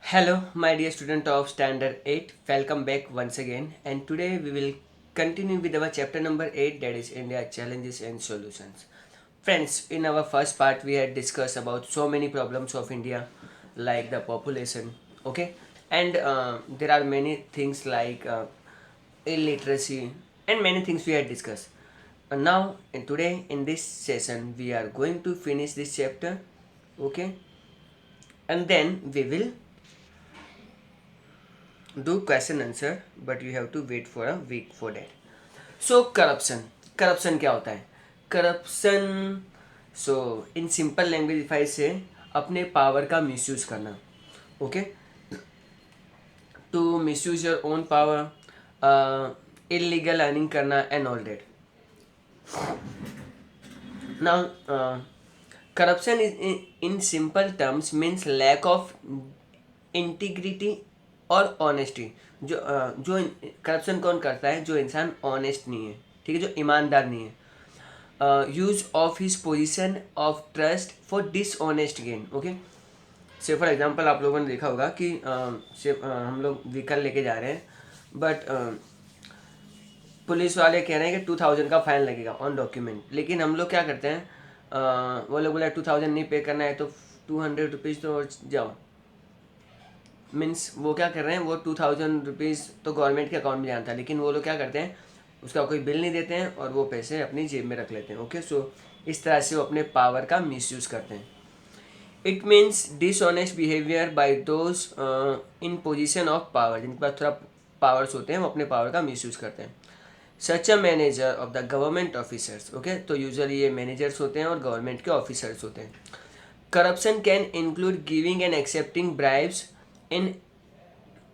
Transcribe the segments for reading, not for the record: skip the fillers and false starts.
Hello, my dear student of Standard 8. Welcome back once again. And today we will continue with our chapter number 8, that is India Challenges and Solutions. Friends, in our first part we had discussed about so many problems of India, like the population, okay? And there are many things like illiteracy and many things we had discussed. And now, and today in this session, we are going to finish this chapter, okay? And then we will do question answer, but you have to wait for a week for that. So corruption क्या होता है? Corruption, so in simple language if I say, अपने power का misuse करना, okay? To misuse your own power, illegal earning करना and all that. Now corruption is in simple terms means lack of integrity और honesty. जो corruption कौन करता है? जो इंसान ऑनेस्ट नहीं है, ठीक है, जो ईमानदार नहीं है. Use of his position of trust for dishonest gain. Okay, से फॉर एग्जांपल आप लोगों ने देखा होगा कि हम लोग व्हीकल लेके जा रहे हैं, बट पुलिस वाले कह रहे हैं कि 2000 का फाइन लगेगा ऑन डॉक्यूमेंट, लेकिन हम लोग क्या करते हैं, वो लोग बोला 2000 नहीं पे करना है तो 200 रुपीज़ तो और जाओ. मीन्स वो क्या कर रहे हैं, वो 2000 रुपीज़ तो गवर्नमेंट के अकाउंट में जाना था, लेकिन वो लोग क्या करते हैं, उसका कोई बिल नहीं देते हैं और वो पैसे अपनी जेब में रख लेते हैं. ओके, सो इस तरह से वो अपने पावर का मिसयूज़ करते हैं. It means dishonest behaviour by those in position of power. जिनके पास थोड़ा पावर्स होते हैं वो अपने पावर का मिसयूज़ करते हैं. Such a manager of the government officers. Okay, तो यूजुअली ये मैनेजर्स होते हैं और गवर्नमेंट के ऑफिसर्स होते हैं. Corruption can include giving and accepting bribes in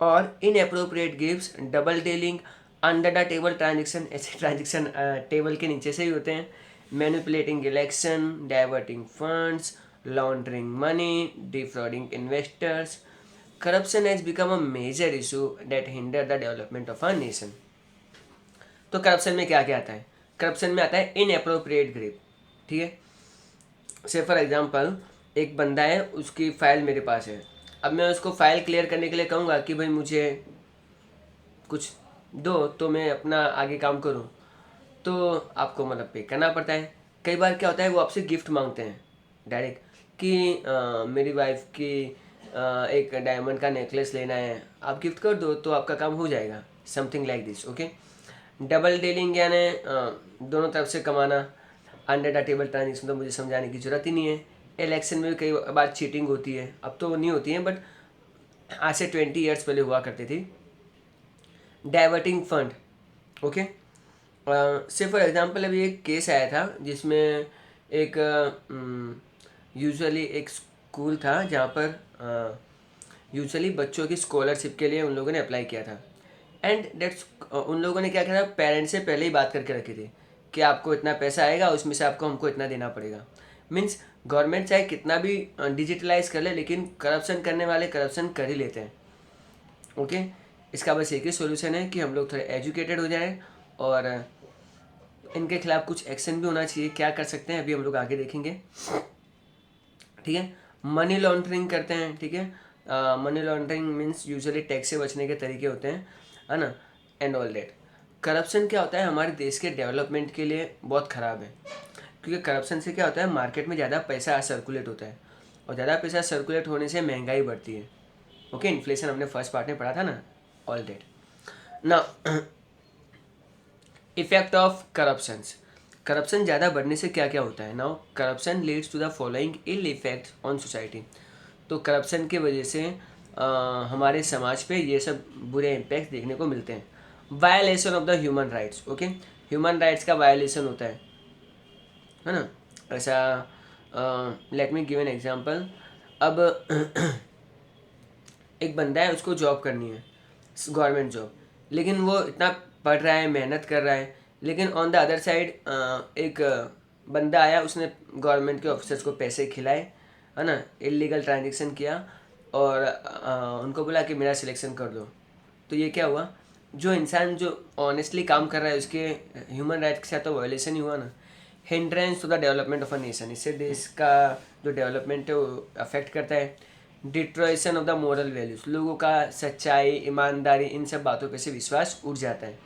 or inappropriate gifts, double dealing, under the table transaction. ऐसे ट्रांजेक्शन टेबल के नीचे से ही होते हैं. Manipulating election, diverting funds, laundering money, defrauding investors. Corruption has become a major issue that hinder the development of a nation. तो corruption में क्या क्या आता है? करप्शन में आता है इनअप्रोप्रिएट गिफ्ट, ठीक है. से फॉर एग्जांपल एक बंदा है, उसकी फ़ाइल मेरे पास है. अब मैं उसको फ़ाइल क्लियर करने के लिए कहूँगा कि भाई मुझे कुछ दो तो मैं अपना आगे काम करूँ, तो आपको मतलब पे करना पड़ता है. कई बार क्या होता है, वो आपसे गिफ्ट मांगते हैं डायरेक्ट कि मेरी वाइफ की एक डायमंड का नेकलेस लेना है, आप गिफ्ट कर दो तो आपका काम हो जाएगा. Something like this. Okay, double dealing यानी दोनों तरफ से कमाना. अंडर द टेबल ट्रांजेक्शन तो मुझे समझाने की ज़रूरत ही नहीं है. इलेक्शन में भी कई बार चीटिंग होती है, अब तो नहीं होती है, बट आज से 20 ईयर्स पहले हुआ करती थी. Diverting fund. ओके, से फॉर एग्जांपल अभी एक केस आया था जिसमें एक यूजुअली एक स्कूल था जहाँ पर यूजुअली बच्चों की स्कॉलरशिप के लिए उन लोगों ने अप्लाई किया था. एंड डेट्स उन लोगों ने क्या किया था, पेरेंट्स से पहले ही बात करके रखी थी कि आपको इतना पैसा आएगा, उसमें से आपको हमको इतना देना पड़ेगा. मीन्स गवर्नमेंट चाहे कितना भी डिजिटलाइज कर ले, लेकिन करप्शन करने वाले करप्शन कर ही लेते हैं. ओके, इसका बस एक ही सोल्यूशन है कि हम लोग थोड़े एजुकेटेड हो जाएं और इनके खिलाफ कुछ एक्शन भी होना चाहिए. क्या कर सकते हैं अभी हम लोग आगे देखेंगे, ठीक है. मनी लॉन्ड्रिंग करते हैं, ठीक है. Money laundering means usually tax से बचने के तरीके होते हैं, है ना, एंड ऑल दैट. करप्शन क्या होता है, हमारे देश के डेवलपमेंट के लिए बहुत ख़राब है, क्योंकि करप्शन से क्या होता है, मार्केट में ज़्यादा पैसा सर्कुलेट होता है और ज़्यादा पैसा सर्कुलेट होने से महंगाई बढ़ती है. ओके, इन्फ्लेशन हमने फर्स्ट पार्ट में पढ़ा था ना, ऑल दैट. ना इफेक्ट ऑफ करप्शंस. करप्शन ज़्यादा बढ़ने से क्या क्या होता है. Now corruption leads to the following ill effects on society. तो करप्शन के वजह से हमारे समाज पे ये सब बुरे इम्पैक्ट देखने को मिलते हैं. Violation of the human rights. Okay, human rights का वायलेशन होता है ना. ऐसा let me give an example. अब एक बंदा है, उसको जॉब करनी है, गवर्नमेंट जॉब, लेकिन वो इतना पढ़ रहा है, मेहनत कर रहा है, लेकिन ऑन द अदर साइड एक बंदा आया, उसने गवर्नमेंट के ऑफिसर्स को पैसे खिलाए, है ना, इलीगल ट्रांजेक्शन किया और उनको बोला कि मेरा सिलेक्शन कर दो. तो ये क्या हुआ, जो इंसान जो ऑनेस्टली काम कर रहा है उसके ह्यूमन राइट के साथ तो वायलेशन ही हुआ ना. Hindrance to the development of a nation. इससे देश का जो डेवलपमेंट है वो अफेक्ट करता है. डिट्रॉयसन ऑफ द मोरल वैल्यूज, लोगों का सच्चाई, ईमानदारी, इन सब बातों पे से विश्वास उठ जाता है।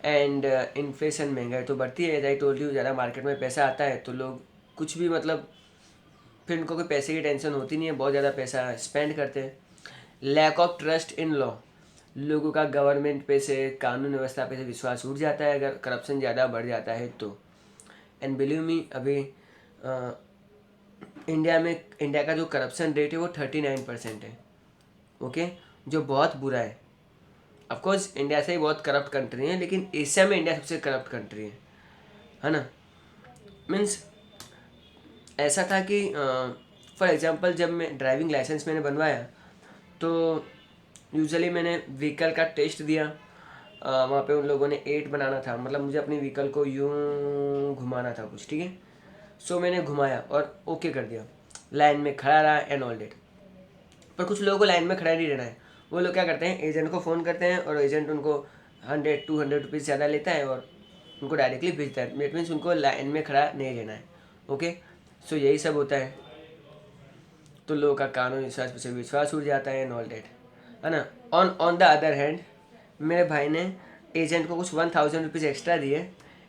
एंड इन्फ्लेशन, महंगाई तो बढ़ती है, आई टोल्ड यू, ज़्यादा मार्केट में पैसा आता है तो लोग कुछ भी मतलब फिर उनको कोई पैसे की टेंशन होती नहीं है, बहुत ज़्यादा पैसा स्पेंड करते हैं। Lack of trust in law, लोगों का गवर्नमेंट पे से, कानून व्यवस्था पे से विश्वास उठ जाता है अगर करप्शन ज़्यादा बढ़ जाता है तो। एंड बिलीव मी, अभी इंडिया का जो करप्शन रेट है वो 39% है, ओके, जो बहुत बुरा है। ऑफकोर्स इंडिया से ही बहुत करप्ट कंट्री है, लेकिन एशिया में इंडिया सबसे करप्ट कंट्री है ना। मीन्स ऐसा था कि फॉर एग्जांपल जब मैं ड्राइविंग लाइसेंस मैंने बनवाया तो यूजुअली मैंने व्हीकल का टेस्ट दिया, वहाँ पे उन लोगों ने 8 बनाना था, मतलब मुझे अपनी व्हीकल को यूँ घुमाना था कुछ, ठीक है। सो मैंने घुमाया और ओके कर दिया, लाइन में खड़ा रहा एंड ऑल डेट। पर कुछ लोगों को लाइन में खड़ा नहीं रहना है, वो लोग क्या करते हैं, एजेंट को फ़ोन करते हैं और एजेंट उनको 100-200 रुपीज़ ज़्यादा लेता है और उनको डायरेक्टली भेजता है। दैट मीन्स उनको लाइन में खड़ा नहीं रहना है, ओके। सो यही सब होता है, तो लोगों का कानून विश्वास पे से विश्वास उठ जाता है एंड ऑल डेट, है ना। ऑन द अदर हैंड मेरे भाई ने एजेंट को कुछ 1000 रुपीज़ एक्स्ट्रा दिए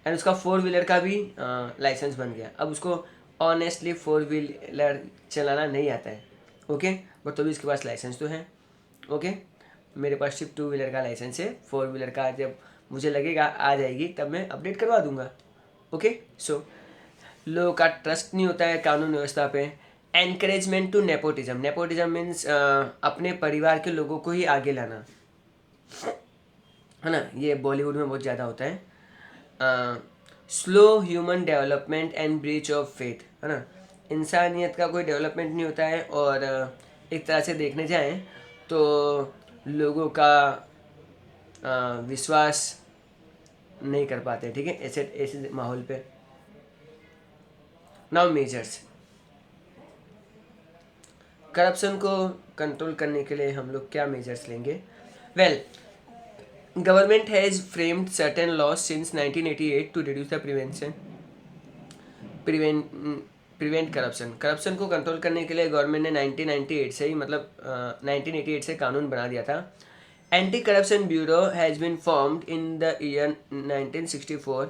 एंड उसका 4 व्हीलर का भी लाइसेंस बन गया। अब उसको ऑनेस्टली 4 व्हीलर चलाना नहीं आता है, ओके, बट तो भी उसके पास लाइसेंस तो है, ओके। मेरे पास सिर्फ 2 व्हीलर का लाइसेंस है, 4 व्हीलर का जब मुझे लगेगा आ जाएगी तब मैं अपडेट करवा दूंगा, ओके। सो लोगों का ट्रस्ट नहीं होता है कानून व्यवस्था पे। Encouragement to nepotism, nepotism means अपने परिवार के लोगों को ही आगे लाना, है ना, ये बॉलीवुड में बहुत ज़्यादा होता है। Slow human development and breach of faith, है ना, इंसानियत का कोई डेवलपमेंट नहीं होता है और एक तरह से देखने जाएं तो लोगों का विश्वास नहीं कर पाते, ठीक है, ऐसे ऐसे माहौल पे। नाउ मेजर्स, करप्शन को कंट्रोल करने के लिए हम लोग क्या मेजर्स लेंगे? Well, government has framed certain laws since 1988 to reduce the prevent corruption को कंट्रोल करने के लिए गवर्नमेंट ने 1998 से ही, मतलब 1988 से कानून बना दिया था। Anti corruption bureau has been formed in the year 1964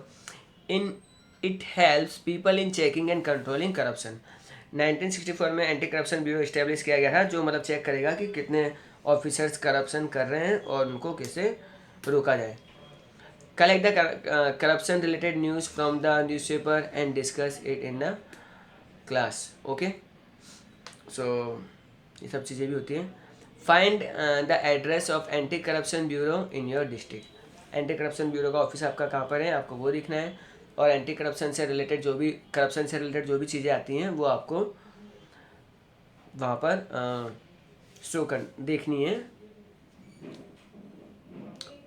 in it helps people in checking and controlling corruption. 1964 में एंटी करप्शन ब्यूरो इस्टेब्लिश किया गया था, जो मतलब चेक करेगा कि कितने ऑफिसर्स करप्शन कर रहे हैं और उनको कैसे रोका जाए। Collect the corruption related news from the newspaper and discuss it in the class, okay. So ये सब चीज़ें भी होती हैं। Find the address of anti corruption bureau in your district, anti corruption bureau का ऑफिस आपका कहाँ पर है, आपको वो दिखना है। और एंटी करप्शन से रिलेटेड जो भी चीज़ें आती हैं वो आपको वहाँ पर शो कर देखनी है,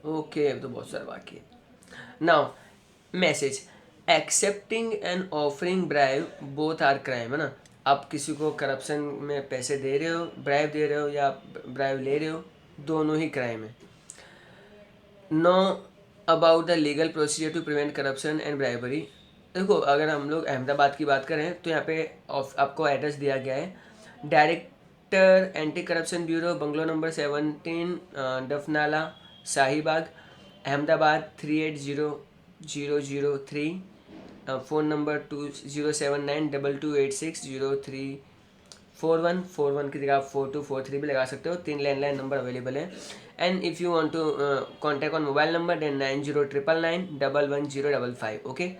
ओके। तो बहुत सारा बाकी है। Now message, accepting and offering bribe both are crime, है ना। आप किसी को करप्शन में पैसे दे रहे हो, ब्राइब दे रहे हो या ब्राइब ले रहे हो, दोनों ही क्राइम है। Know about the legal procedure to prevent corruption and bribery. देखो, अगर हम लोग अहमदाबाद की बात करें तो यहाँ पे आपको एड्रेस दिया गया है, director anti corruption bureau, bungalow number 17, Dafnala, Shahibag, Ahmedabad 380003, phone number 207922860341 की जगह आप 4243 भी लगा सकते हो। 3 लैंडलाइन नंबर अवेलेबल है। And if you want to contact on mobile number then 9099911055, okay.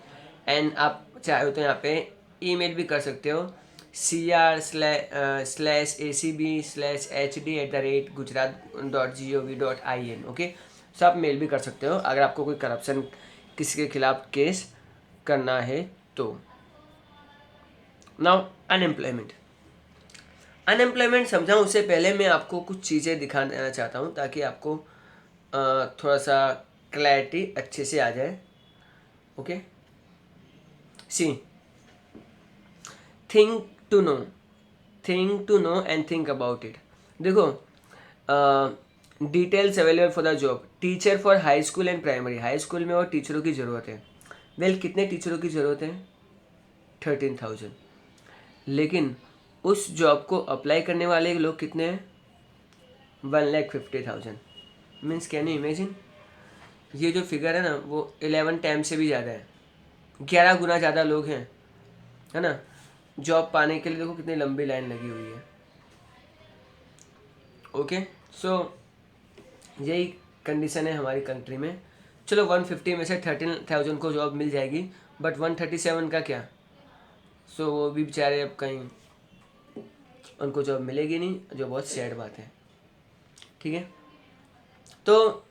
And आप चाहे तो यहाँ पे ईमेल भी कर सकते हो, cr/acb/hd@gujarat.gov.in, ओके। सो आप मेल भी कर सकते हो अगर आपको कोई करप्शन किसी के खिलाफ केस करना है तो। नाउ अनएम्प्लॉयमेंट समझाऊँ उससे पहले मैं आपको कुछ चीज़ें दिखा देना चाहता हूँ ताकि आपको थोड़ा सा क्लैरिटी अच्छे से आ जाए, okay. See, think to know and think about it. देखो, details available for the job, teacher for high school and primary, high school में और टीचरों की ज़रूरत है। वेल, कितने टीचरों की ज़रूरत है? 13,000। लेकिन उस जॉब को अप्लाई करने वाले लोग कितने हैं? 1,50,000। मीन्स कैन यू इमेजिन, ये जो फिगर है ना वो 11 टाइम से भी ज़्यादा है, 11 गुना ज़्यादा लोग हैं, है ना। जॉब पाने के लिए देखो कितनी लंबी लाइन लगी हुई है। ओके, सो यही कंडीशन है हमारी कंट्री में। चलो 150 में से 13,000 को जॉब मिल जाएगी, बट 137 का क्या? सो वो भी बेचारे अब कहीं उनको जॉब मिलेगी नहीं, जो बहुत सैड बात है। ठीक है, तो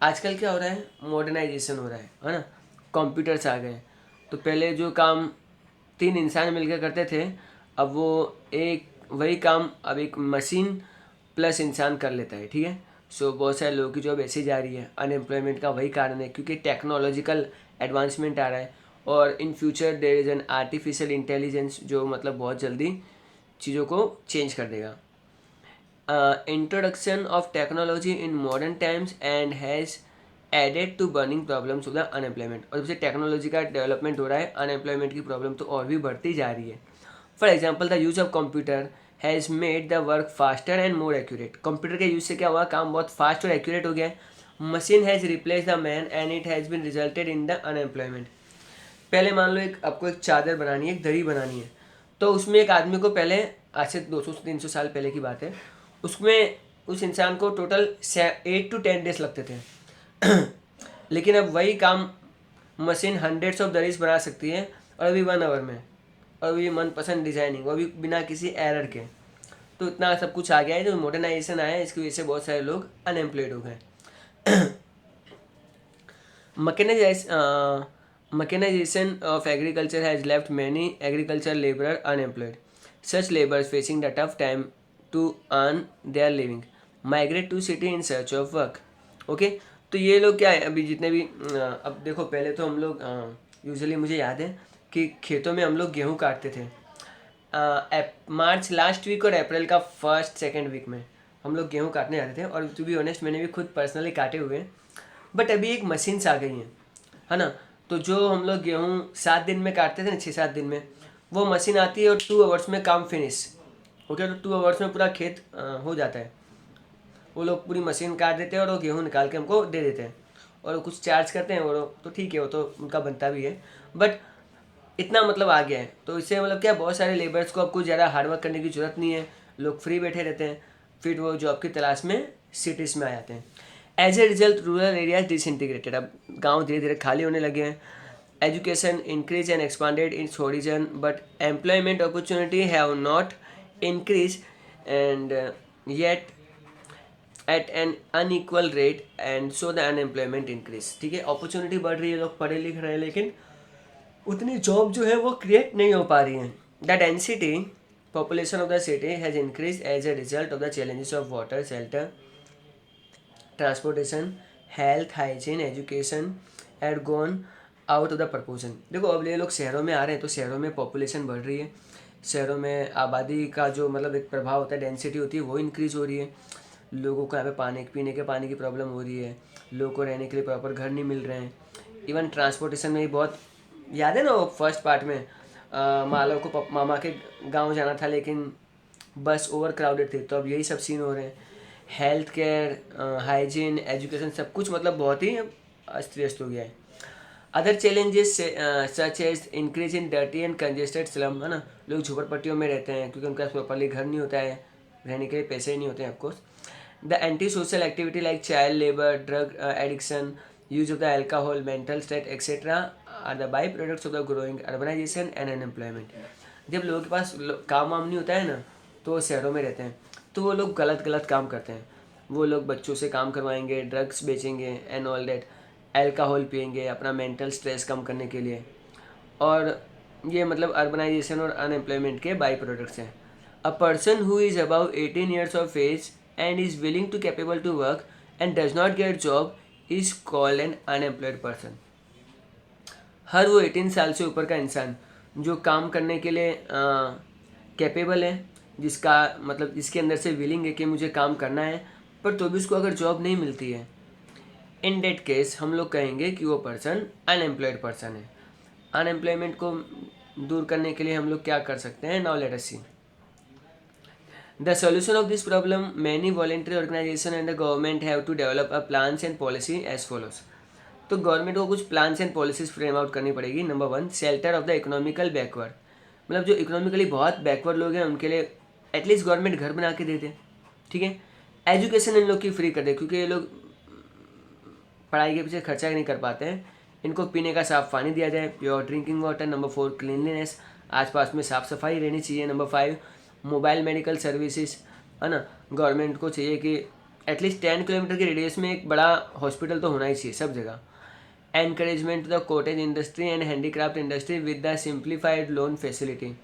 आजकल क्या हो रहा है, मॉडर्नाइजेशन हो रहा है ना। कंप्यूटर्स आ गए, तो पहले जो काम 3 इंसान मिलकर करते थे, अब वो वही काम अब एक मशीन प्लस इंसान कर लेता है। ठीक है, सो बहुत सारे लोगों की जॉब ऐसे जा रही है। अनएम्प्लॉयमेंट का वही कारण है, क्योंकि टेक्नोलॉजिकल एडवांसमेंट आ रहा है, और in future there is an artificial intelligence जो मतलब बहुत जल्दी चीज़ों को चेंज कर देगा। Introduction of technology in modern times and has added to burning problems of the unemployment। और जब से टेक्नोलॉजी का डेवलपमेंट हो रहा है, अनएम्प्लॉयमेंट की प्रॉब्लम तो और भी बढ़ती जा रही है। For example, the use of computer has made the work faster and more accurate. Computer के यूज से क्या हुआ, काम बहुत फास्ट और एक्यूरेट हो गया है। Machine has replace the man and it has been resulted in the unemployment. पहले मान लो आपको एक चादर बनानी है, एक दरी बनानी है, तो उसमें एक आदमी को पहले, आज से 200-300 साल पहले की बात है, उसमें उस इंसान को टोटल 8 to 10 डेज लगते थे। लेकिन अब वही काम मशीन हंड्रेड्स ऑफ दरीज बना सकती है, और अभी 1 आवर में, और भी मनपसंद डिज़ाइनिंग, वो भी बिना किसी एरर के। तो इतना सब कुछ आ गया है, जो मॉडर्नाइजेशन आया है, इसकी वजह से बहुत सारे लोग अनएम्प्लॉयड हो गए। Mechanization of agriculture has left many agricultural laborers unemployed. Such laborers facing the tough time to earn their living migrate to city in search of work. Okay, तो ये लोग क्या है, अभी जितने भी अब देखो, पहले तो हम लोग यूजुअली मुझे याद है कि खेतों में हम लोग गेहूँ काटते थे। मार्च लास्ट वीक और अप्रैल का 1st-2nd वीक में हम लोग गेहूँ काटने जाते थे, और टू बी ऑनेस्ट मैंने भी खुद पर्सनली काटे हुए हैं। बट अभी एक मशीन्स आ गई हैं, है ना। तो जो हम लोग गेहूँ 7 दिन में काटते थे ना, 6-7 दिन में, वो मशीन आती है और 2 आवर्स में काम फिनिश। ओके, तो 2 आवर्स में पूरा खेत हो जाता है। वो लोग पूरी मशीन काट देते हैं और वो गेहूँ निकाल के हमको दे देते हैं, और वो कुछ चार्ज करते हैं, वो तो ठीक है, वो तो उनका बनता भी है। बट इतना मतलब आ गया है, तो इससे मतलब क्या, बहुत सारे लेबर्स को अब कुछ ज़्यादा हार्डवर्क करने की ज़रूरत नहीं है, लोग फ्री बैठे रहते हैं, फिर वो जॉब की तलाश में सिटीज़ में आ जाते हैं। As a result rural areas disintegrated, अब गांव धीरे धीरे खाली होने लगे हैं। Education increase and expanded its horizon, but employment opportunity have not increase and yet at an unequal rate, and so the unemployment increase. ठीक है, अपॉर्चुनिटी बढ़ रही है, लोग पढ़े लिख रहे हैं, लेकिन उतनी जॉब जो है वो क्रिएट नहीं हो पा रही है। The density population of the city has increased as a result of the challenges of water, shelter, transportation, health, hygiene, education add gone out of the proportion. देखो, अब ये लोग शहरों में आ रहे हैं, तो शहरों में पॉपुलेशन बढ़ रही है, शहरों में आबादी का जो मतलब एक प्रभाव होता है, डेंसिटी होती है, वो इंक्रीज़ हो रही है। लोगों को यहाँ पे पीने के पानी की प्रॉब्लम हो रही है, लोगों को रहने के लिए प्रॉपर घर नहीं मिल रहे हैं। इवन ट्रांसपोर्टेशन में भी बहुत, याद है ना वो फर्स्ट पार्ट में मालव को मामा के गांव जाना था, लेकिन बस ओवर क्राउडेड थी, तो अब यही सब सीन हो रहे हैं। हेल्थ केयर, हाइजीन, एजुकेशन, सब कुछ मतलब बहुत ही अस्त व्यस्त हो गया है। Other challenges such as increase in dirty and congested slum, है ना। लोग झोपड़पट्टियों में रहते हैं क्योंकि उनके पास प्रॉपरली घर नहीं होता है, रहने के लिए पैसे ही नहीं होते हैं of course. The anti social activity like child labour, drug addiction, use of the alcohol, mental state etcetera are the by products of the growing urbanisation and unemployment. जब लोगों के पास काम वाम नहीं होता है ना, तो वो शहरों में रहते हैं, तो वो लोग गलत काम करते हैं। वो लोग बच्चों से काम करवाएंगे, ड्रग्स बेचेंगे एंड ऑल दैट, अल्कोहल पियेंगे अपना मेंटल स्ट्रेस कम करने के लिए। और ये मतलब अर्बनाइजेशन और अनएम्प्लॉयमेंट के बाई प्रोडक्ट्स हैं। A person who is about 18 years of age and is willing to capable to work and does not get job is called an unemployed person. हर वो 18 साल से ऊपर का इंसान जो काम करने के लिए कैपेबल है, जिसका मतलब जिसके अंदर से विलिंग है कि मुझे काम करना है, पर तो भी उसको अगर जॉब नहीं मिलती है, इन डेट केस हम लोग कहेंगे कि वो पर्सन अनएम्प्लॉयड पर्सन है। अनएम्प्लॉयमेंट को दूर करने के लिए हम लोग क्या कर सकते हैं, now let us see. The solution of this problem many voluntary organisation and the government have to develop a plans and policy as follows. तो गवर्नमेंट को कुछ plans and policies frame out करनी पड़ेगी। Number 1, shelter of the economical backward, मतलब जो economically बहुत backward लोग हैं उनके लिए एटलीस्ट गवर्नमेंट घर बना के दे दे, ठीक है। एजुकेशन इन लोग की फ्री कर दे, क्योंकि ये लोग पढ़ाई के पीछे खर्चा नहीं कर पाते हैं। इनको पीने का साफ पानी दिया जाए, pure drinking water. Number 4, cleanliness, आसपास में साफ़ सफाई रहनी चाहिए। नंबर 5, मोबाइल मेडिकल सर्विसेज, है ना। गवर्नमेंट को चाहिए कि एटलीस्ट 10 किलोमीटर के रेडियस में एक बड़ा हॉस्पिटल तो होना ही चाहिए सब जगह। Encouragement the cottage industry and handicraft industry with the simplified loan facility,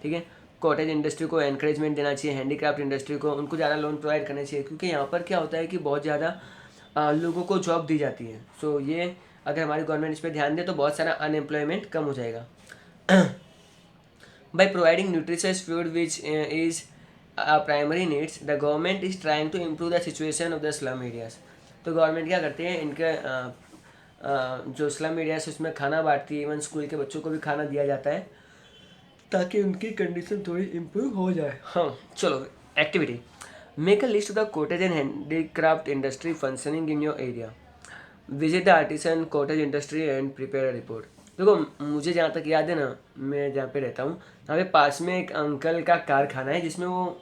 ठीक है। कॉटेज इंडस्ट्री को एनकरेजमेंट देना चाहिए, हैंडीक्राफ्ट इंडस्ट्री को उनको ज़्यादा लोन प्रोवाइड करना चाहिए, क्योंकि यहाँ पर क्या होता है कि बहुत ज़्यादा लोगों को जॉब दी जाती है। सो ये अगर हमारी गवर्नमेंट इस पर ध्यान दे तो बहुत सारा अनएम्प्लॉयमेंट कम हो जाएगा। By providing nutritious food which is primary needs, the government is trying to improve the situation of the slum areas। तो गवर्नमेंट क्या करती है, इनके जो स्लम एरियाज है उसमें खाना बांटती है। इवन स्कूल के बच्चों को भी खाना दिया जाता है ताकि उनकी कंडीशन थोड़ी इम्प्रूव हो जाए। हाँ चलो, activity, make a list of the cottage and handicraft industry functioning in your area, visit the artisan cottage industry and prepare a report. देखो मुझे जहाँ तक याद है ना, मैं जहाँ पे रहता हूँ वहाँ पे पास में एक अंकल का कारखाना है जिसमें वो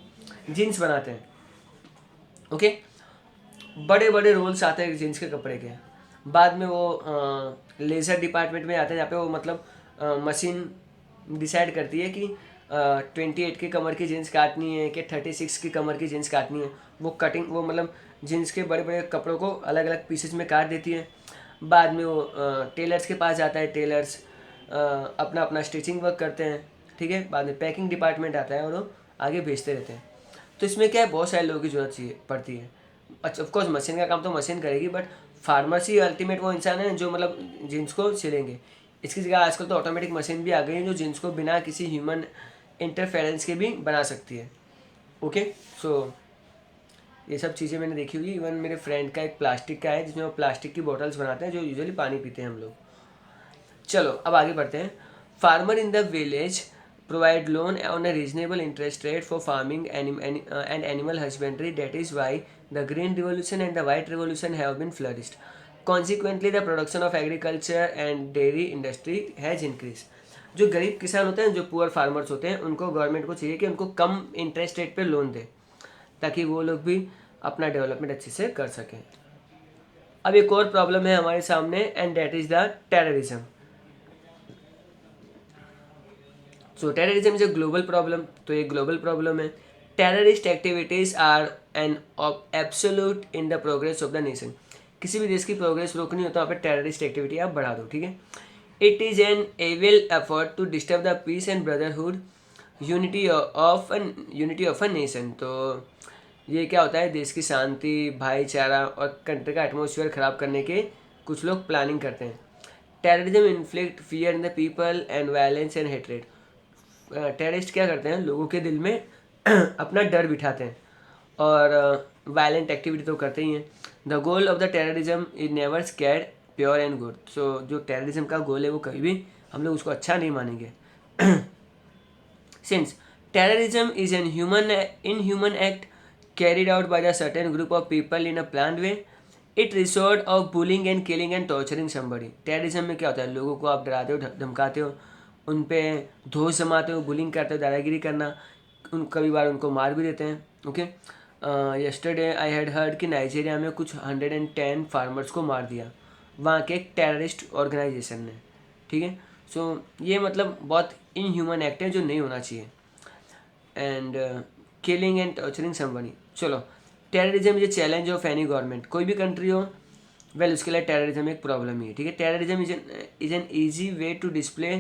जीन्स बनाते हैं, ओके। बड़े बड़े रोल्स आते हैं जीन्स के कपड़े के। बाद में वो लेज़र डिपार्टमेंट में आते हैं जहाँ पे वो मतलब मशीन डिसाइड करती है कि 28 की कमर की जीन्स काटनी है कि 36 की कमर की जीन्स काटनी है। वो कटिंग, वो मतलब जीन्स के बड़े बड़े कपड़ों को अलग अलग पीसेज में काट देती है। बाद में वो टेलर्स के पास जाता है, टेलर्स अपना अपना स्टिचिंग वर्क करते हैं, ठीक है। बाद में पैकिंग डिपार्टमेंट आता है और वो आगे भेजते रहते हैं। तो इसमें क्या है, बहुत सारे लोगों की जरूरत चाहिए पड़ती है। अच्छा ऑफकोर्स मशीन का काम तो मशीन करेगी, बट फार्मर्स ही अल्टीमेट वो इंसान है जो मतलब जीन्स को सिलेंगे। इसकी जगह आजकल तो ऑटोमेटिक मशीन भी आ गई है जो जीन्स को बिना किसी ह्यूमन इंटरफेरेंस के भी बना सकती है, ओके। सो ये सब चीज़ें मैंने देखी हुई। इवन मेरे फ्रेंड का एक प्लास्टिक का है जिसमें वो प्लास्टिक की बॉटल्स बनाते हैं जो यूजुअली पानी पीते हैं हम लोग। चलो अब आगे बढ़ते हैं। Farmer in the village provide loan on a reasonable interest rate for farming and animal husbandry, that is why the green revolution and the white revolution have been flourished. Consequently the production of agriculture and dairy industry has increase. जो गरीब किसान होते हैं, जो poor farmers होते हैं, उनको government को चाहिए कि उनको कम इंटरेस्ट रेट पे लोन दे ताकि वो लोग भी अपना डेवलपमेंट अच्छे से कर सकें। अब एक और प्रॉब्लम है हमारे सामने and that is the terrorism. So terrorism is a global problem, तो ये ग्लोबल प्रॉब्लम है। Terrorist activities are an absolute in the progress of the nation. किसी भी देश की प्रोग्रेस रोकनी हो तो वहाँ पे टेररिस्ट एक्टिविटी आप बढ़ा दो, ठीक है। It is an evil effort to disturb the peace and brotherhood unity of a nation. तो ये क्या होता है, देश की शांति, भाईचारा और कंट्री का एटमोसफियर ख़राब करने के कुछ लोग प्लानिंग करते हैं। Terrorism inflict fear in the people and violence and hatred. Terrorist क्या करते हैं, लोगों के दिल में अपना डर बिठाते हैं और वायलेंट एक्टिविटी तो करते ही हैं। The goal of the terrorism is never scared pure and good. So जो टेररिज्म का गोल है वो कभी भी हम लोग उसको अच्छा नहीं मानेंगे। Since terrorism is an inhuman act carried out by a certain group of people in a planned way, it resort of bullying and killing and torturing somebody। Terrorism में क्या होता है, लोगों को आप डराते हो, धमकाते हो, उन पे धोस जमाते हो, बुलिंग करते हो, दादागिरी करना, कभी बार उनको मार भी देते हैं, okay. Yesterday I had heard कि नाइजीरिया में कुछ 110 फार्मर्स को मार दिया वहाँ के एक टेररिस्ट ऑर्गेनाइजेशन ने, ठीक है। सो ये मतलब बहुत इनह्यूमन एक्ट है जो नहीं होना चाहिए। And killing and torturing somebody. चलो, terrorism is a challenge of any government. कोई भी कंट्री हो, वेल उसके लिए टेररिज्म एक प्रॉब्लम ही है, ठीक है। Terrorism is an easy way to display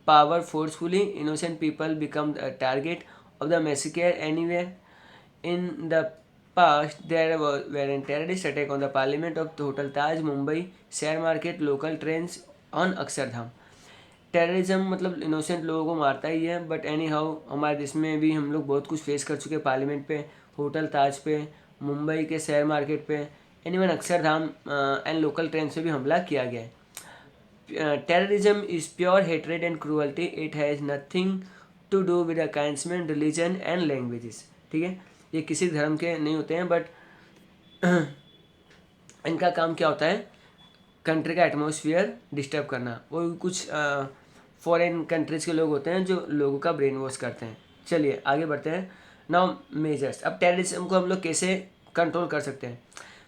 power forcefully, innocent people become target of the massacre anywhere. In the past there were an terrorist attack on the parliament of the Hotel Taj, Mumbai, share market, local trains on Akshardham. Terrorism मतलब innocent लोगों को मारता ही है, but any how हमारे देश में भी हम लोग बहुत कुछ फेस कर चुके हैं, पार्लियामेंट पे, होटल ताज पे, मुंबई के शेयर मार्केट पे, anyone Akshardham and local train से भी हमला किया गया है। Terrorism is pure hatred and cruelty, it has nothing to do with a kinsman, religion and languages, ठीक है। ये किसी धर्म के नहीं होते हैं, बट इनका काम क्या होता है, कंट्री का एटमॉस्फेयर डिस्टर्ब करना। वो कुछ फॉरेन कंट्रीज़ के लोग होते हैं जो लोगों का ब्रेन वॉश करते हैं। चलिए आगे बढ़ते हैं। नाउ मेजर्स, अब टेररिज्म को हम लोग कैसे कंट्रोल कर सकते हैं।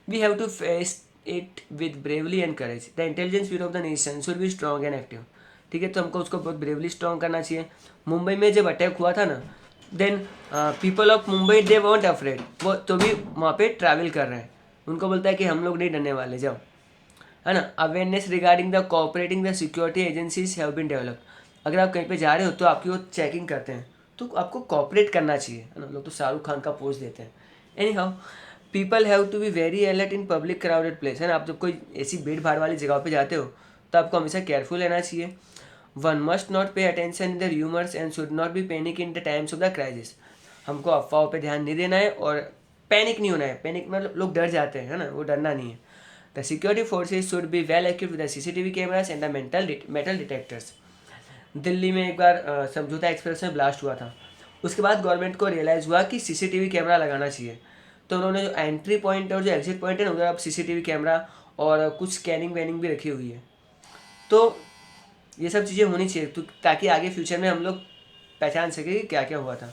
We have to face it with bravely and courage. The intelligence bureau of the nation should be strong and active. ठीक है, तो हमको उसको बहुत ब्रेवली स्ट्रॉन्ग करना चाहिए। मुंबई में जब अटैक हुआ था ना, then people of Mumbai they won't afraid, वो तो भी वहाँ पे ट्रैवल कर रहे हैं। उनको बोलता है कि हम लोग नहीं डरने वाले, जाओ, है ना। Awareness regarding the cooperating the security agencies have been developed. अगर आप कहीं पे जा रहे हो तो आपकी वो चेकिंग करते हैं, तो आपको कोऑपरेट करना चाहिए, है ना। लोग तो शाहरुख खान का पोज देते हैं। Anyhow, people have to be very alert in public crowded place, है ना। आप जब कोई ऐसी भीड़ भाड़ वाली जगह पे जाते हो तो आपको हमेशा केयरफुल रहना चाहिए। One must not pay attention in the rumours and should not be panic in the times of the crisis. हमको अफवाहों पे ध्यान नहीं देना है और पैनिक नहीं होना है। पैनिक मतलब लोग डर जाते हैं, है ना, वो डरना नहीं है। The security forces should be well equipped with the CCTV cameras and the metal detectors. Delhi में एक बार समझौता एक्सप्रेस में ब्लास्ट हुआ था, उसके बाद गवर्नमेंट को रियलाइज़ हुआ कि सीसीटीवी कैमरा लगाना चाहिए। तो उन्होंने जो एंट्री पॉइंट और जो एग्जिट पॉइंट है ना, उधर अब सीसीटीवी कैमरा और कुछ स्कैनिंग वैनिंग भी रखी हुई है। तो ये सब चीज़ें होनी चाहिए, तो ताकि आगे फ्यूचर में हम लोग पहचान सकें कि क्या क्या हुआ था।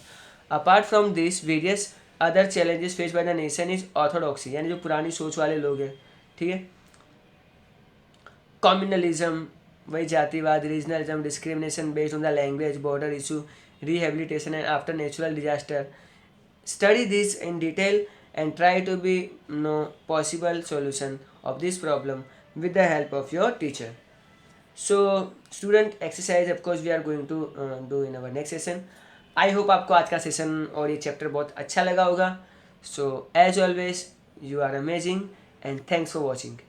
Apart from this various other challenges face by the nation is orthodoxy, यानी जो पुरानी सोच वाले लोग हैं, ठीक है, कम्युनलिज्म, वही जातिवाद, regionalism, discrimination based on the language, border issue, rehabilitation and after natural disaster. Study this in detail and try to be know possible solution of this problem with the help of your teacher. So student exercise of course we are going to do in our next session. I hope आपको आज का session और ये chapter बहुत अच्छा लगा होगा. So as always you are amazing and thanks for watching.